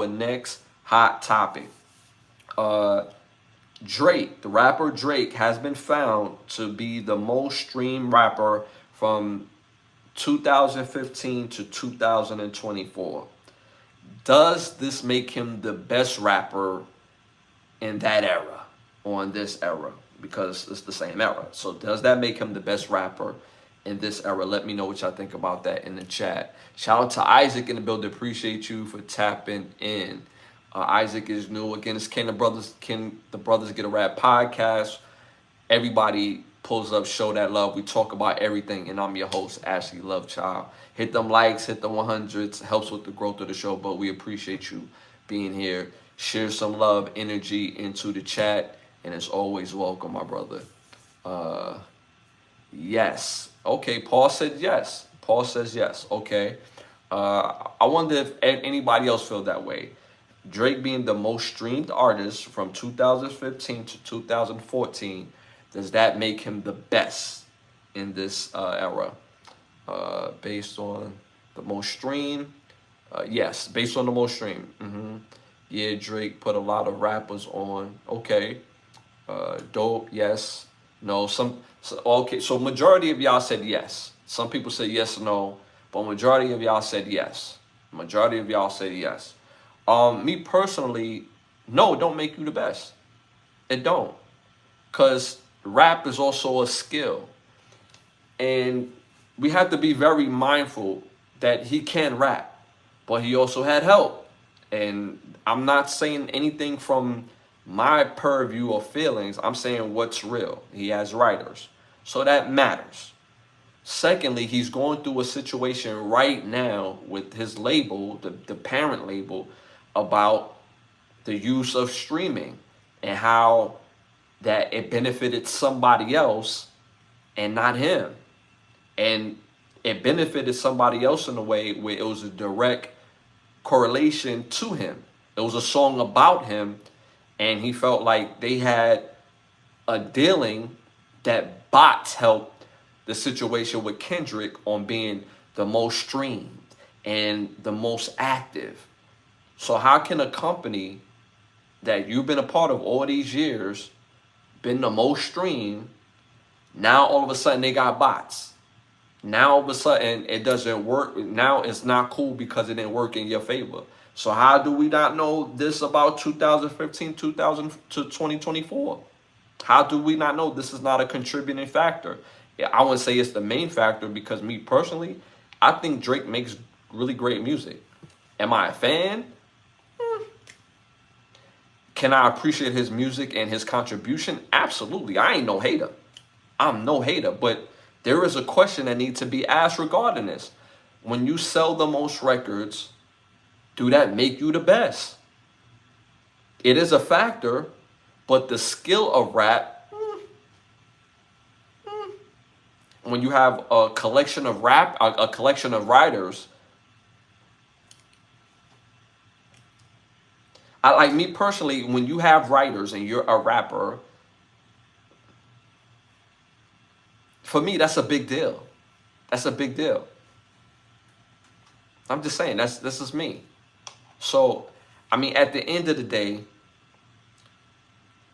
our next hot topic. Drake, the rapper Drake, has been found to be the most streamed rapper from 2015 to 2024. Does this make him the best rapper in that era, or in this era? Because it's the same era. So does that make him the best rapper in this era? Let me know what y'all think about that in the chat. Shout out to Isaac in the building. Appreciate you for tapping in. Isaac is new. Again, it's Can the Brothers Get a Rap podcast. Everybody pulls up, show that love. We talk about everything, and I'm your host, Ashley Lovechild. Hit them likes, hit the 100s. Helps with the growth of the show, but we appreciate you being here. Share some love, energy into the chat, and it's always welcome, my brother. Yes. Okay, Paul said yes. Paul says yes. Okay. I wonder if anybody else feel that way. Drake being the most streamed artist from 2015 to 2014, does that make him the best in this era? Based on the most streamed, yes, based on the most streamed. Yeah, Drake put a lot of rappers on. Okay. Dope, yes. No, okay, so majority of y'all said yes. Some people said yes or no, but majority of y'all said yes. Majority of y'all said yes. Me personally, no, it don't make you the best. It don't. Because rap is also a skill. And we have to be very mindful that he can rap, but he also had help. And I'm not saying anything from my purview or feelings. I'm saying what's real. He has writers. So that matters. Secondly, he's going through a situation right now with his label, the parent label, about the use of streaming and how that it benefited somebody else and not him. And it benefited somebody else in a way where it was a direct correlation to him. It was a song about him, and he felt like they had a dealing that bots helped the situation with Kendrick on being the most streamed and the most active. So how can a company that you've been a part of all these years, been the most streamed, now all of a sudden they got bots? Now all of a sudden it doesn't work. Now it's not cool because it didn't work in your favor. So how do we not know this about 2015, 2000 to 2024? How do we not know this is not a contributing factor? I wouldn't say it's the main factor, because me personally, I think Drake makes really great music. Am I a fan? Can I appreciate his music and his contribution? Absolutely. I ain't no hater. I'm no hater. But there is a question that needs to be asked regarding this. When you sell the most records, do that make you the best? It is a factor, but the skill of rap, when you have a collection of a collection of writers, like me personally, when you have writers and you're a rapper, for me, that's a big deal. That's a big deal. I'm just saying, this is me. So, I mean, at the end of the day,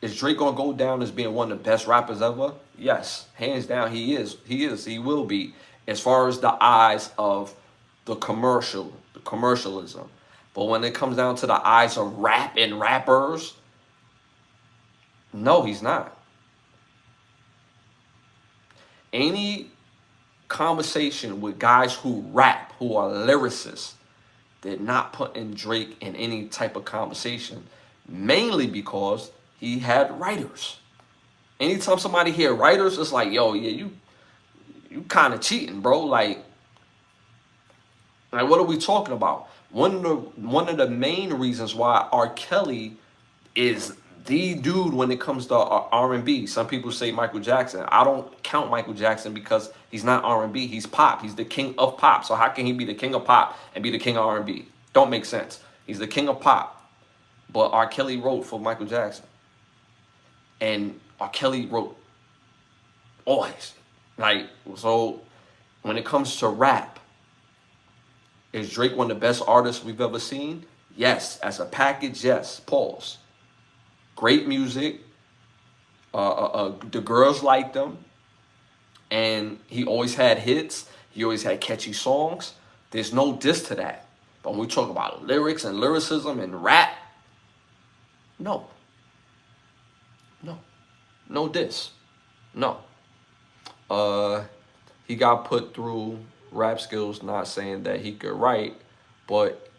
is Drake gonna go down as being one of the best rappers ever? Yes, hands down, he is. He will be. As far as the eyes of the commercialism. But when it comes down to the eyes of rap and rappers, no, he's not. Any conversation with guys who rap, who are lyricists, did not put in Drake in any type of conversation, mainly because he had writers. Anytime somebody hear writers, it's like, yo, yeah, you kind of cheating, bro. Like, what are we talking about? One of the main reasons why R. Kelly is the dude when it comes to R&B. Some people say Michael Jackson. I don't count Michael Jackson because he's not R&B. He's pop. He's the king of pop. So how can he be the king of pop and be the king of R&B? Don't make sense. He's the king of pop. But R. Kelly wrote for Michael Jackson. And R. Kelly wrote always. Like, so when it comes to rap, is Drake one of the best artists we've ever seen? Yes. As a package, yes. Pause. Great music. The girls liked him, and he always had hits. He always had catchy songs. There's no diss to that. But when we talk about lyrics and lyricism and rap, no, no, no diss, no. Uh, he got put through rap skills. Not saying that he could write, but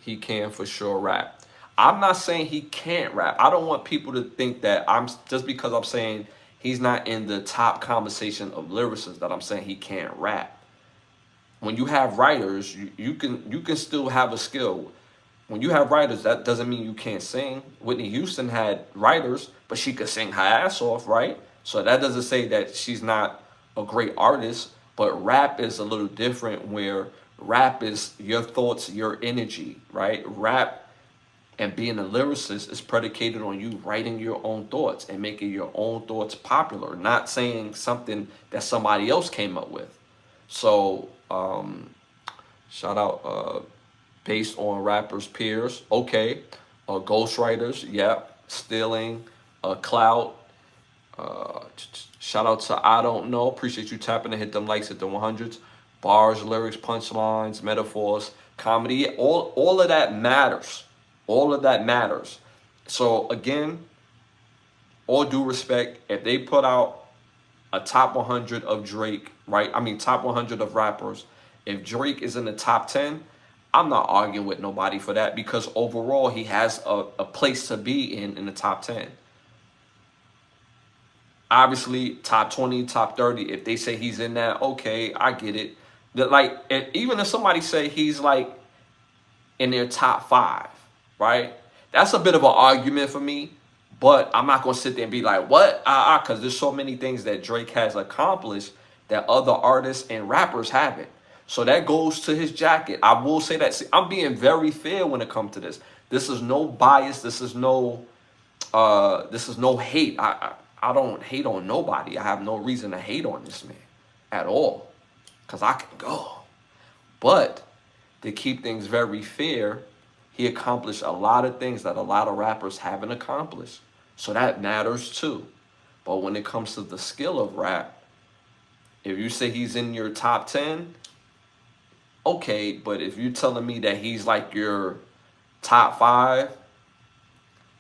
he can for sure rap. I'm not saying he can't rap. I don't want people to think that I'm just because I'm saying he's not in the top conversation of lyricists that I'm saying he can't rap. When you have writers, you can still have a skill. When you have writers, that doesn't mean you can't sing. Whitney Houston had writers, but she could sing her ass off, right? So that doesn't say that she's not a great artist. But rap is a little different, where rap is your thoughts, your energy, right? Rap and being a lyricist is predicated on you writing your own thoughts and making your own thoughts popular, not saying something that somebody else came up with. So, shout out, based on rappers' peers. Okay. Ghostwriters, yeah. Stealing, clout. Shout out to I Don't Know. Appreciate you tapping to hit them likes at the 100s. Bars, lyrics, punchlines, metaphors, comedy. All of that matters. All of that matters. So again, all due respect, if they put out a top 100 of Drake, right? I mean, top 100 of rappers. If Drake is in the top 10, I'm not arguing with nobody for that, because overall he has a place to be in the top 10. Obviously, top 20, top 30, if they say he's in that, okay, I get it. That, like, even if somebody say he's like in their top 5, right? That's a bit of an argument for me, but I'm not gonna sit there and be like, what? Because there's so many things that Drake has accomplished that other artists and rappers haven't. So that goes to his jacket. I will say that. See, I'm being very fair when it comes to this. This is no bias. This is no hate. I don't hate on nobody. I have no reason to hate on this man at all, because I can go. But to keep things very fair, he accomplished a lot of things that a lot of rappers haven't accomplished. So that matters too. But when it comes to the skill of rap, if you say he's in your top 10, okay, but if you're telling me that he's like your top 5,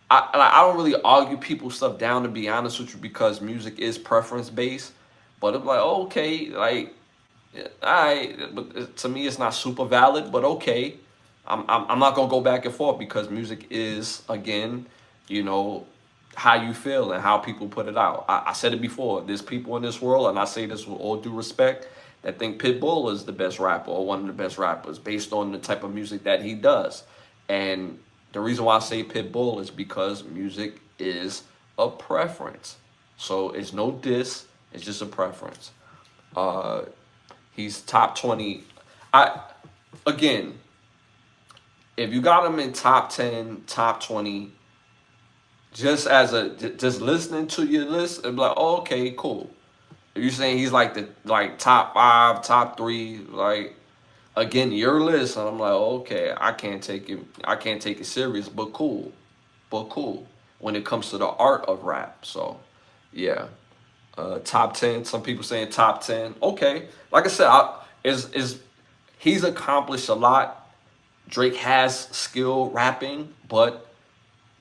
I don't really argue people's stuff down, to be honest with you, because music is preference based. But I'm like, okay, like, all right, but to me it's not super valid. But okay, I'm not gonna go back and forth, because music is, again, you know, how you feel and how people put it out. I said it before. There's people in this world, and I say this with all due respect, that think Pitbull is the best rapper or one of the best rappers based on the type of music that he does. And the reason why I say Pitbull is because music is a preference. So it's no diss. It's just a preference. He's top 20. Again, if you got him in top 10, top 20, just listening to your list, and be like, oh, okay, cool. If you're saying he's like the top 5, top 3, like, again, your list, and I'm like, okay, I can't take it serious, but cool. When it comes to the art of rap. So yeah. Top 10, some people saying top 10. Okay. Like I said, he's accomplished a lot. Drake has skill rapping, but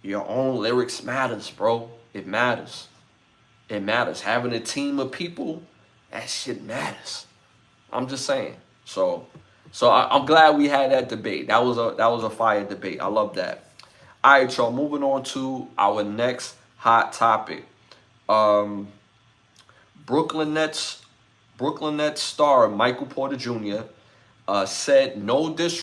your own lyrics matters, bro. It matters. It matters. Having a team of people, that shit matters. I'm just saying. So I'm glad we had that debate. That was a fire debate. I love that. All right, y'all. Moving on to our next hot topic. Brooklyn Nets star Michael Porter Jr. Said no disrespect